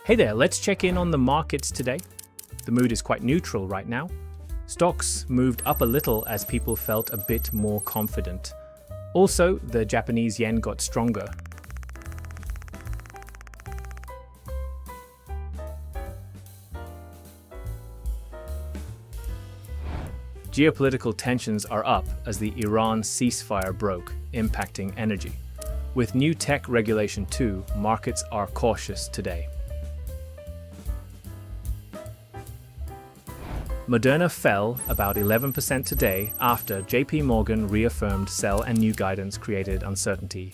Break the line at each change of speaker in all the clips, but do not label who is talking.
Hey there, let's check in on the markets today. The mood is quite neutral right now. Stocks moved up a little as people felt a bit more confident. Also, the Japanese yen got stronger. Geopolitical tensions are up as the Iran ceasefire broke, impacting energy. With new tech regulation too, markets are cautious today. Moderna fell about 11% today after JP Morgan reaffirmed sell and new guidance created uncertainty.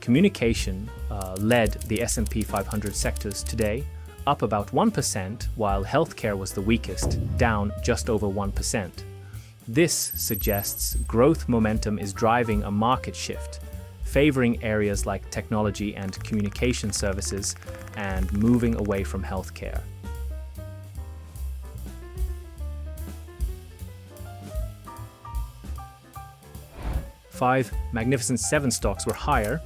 Communication led the S&P 500 sectors today, up about 1%, while healthcare was the weakest, down just over 1%. This suggests growth momentum is driving a market shift, favoring areas like technology and communication services and moving away from healthcare. Five Magnificent Seven stocks were higher.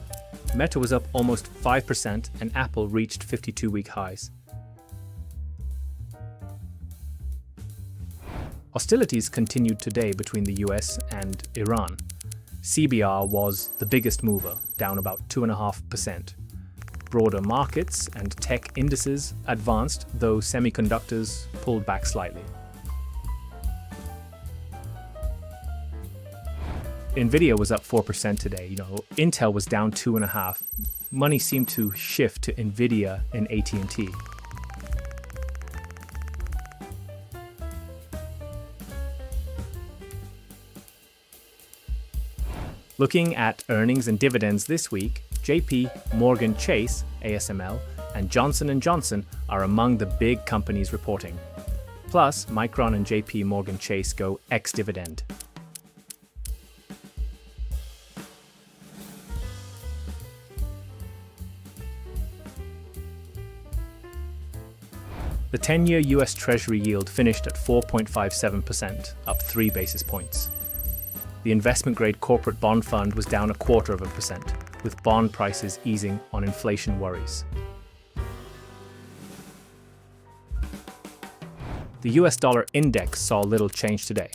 Meta was up almost 5% and Apple reached 52-week highs. Hostilities continued today between the US and Iran. CBR was the biggest mover, down about 2.5%. Broader markets and tech indices advanced, though semiconductors pulled back slightly. Nvidia was up 4% today. Intel was down 2.5%. Money seemed to shift to Nvidia and AT&T. Looking at earnings and dividends this week, JP Morgan Chase, ASML, and Johnson & Johnson are among the big companies reporting. Plus, Micron and JP Morgan Chase go ex-dividend. The 10-year US Treasury yield finished at 4.57%, up 3 basis points. The investment-grade corporate bond fund was down 0.25%, with bond prices easing on inflation worries. The US dollar index saw little change today.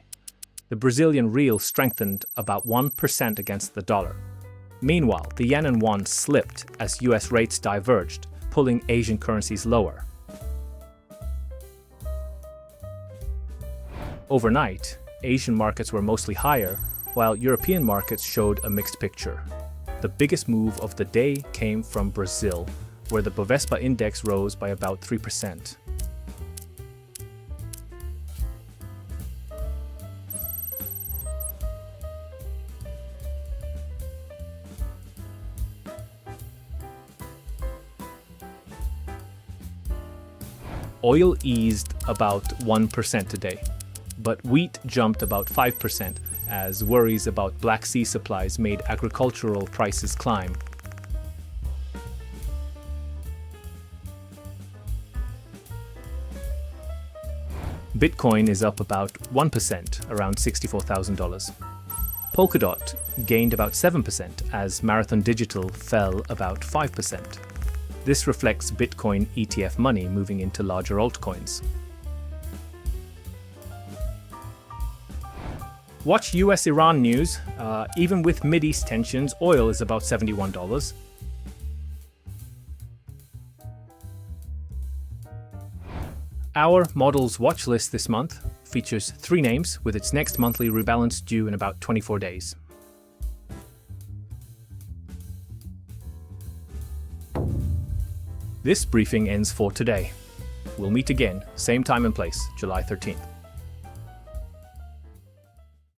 The Brazilian real strengthened about 1% against the dollar. Meanwhile, the yen and won slipped as US rates diverged, pulling Asian currencies lower. Overnight, Asian markets were mostly higher, while European markets showed a mixed picture. The biggest move of the day came from Brazil, where the Bovespa index rose by about 3%. Oil eased about 1% today, but wheat jumped about 5%, as worries about Black Sea supplies made agricultural prices climb. Bitcoin is up about 1%, around $64,000. Polkadot gained about 7%, as Marathon Digital fell about 5%. This reflects Bitcoin ETF money moving into larger altcoins. Watch US-Iran news. Even with Mideast tensions, oil is about $71. Our Models watch list this month features 3 names, with its next monthly rebalance due in about 24 days. This briefing ends for today. We'll meet again, same time and place, July 13th.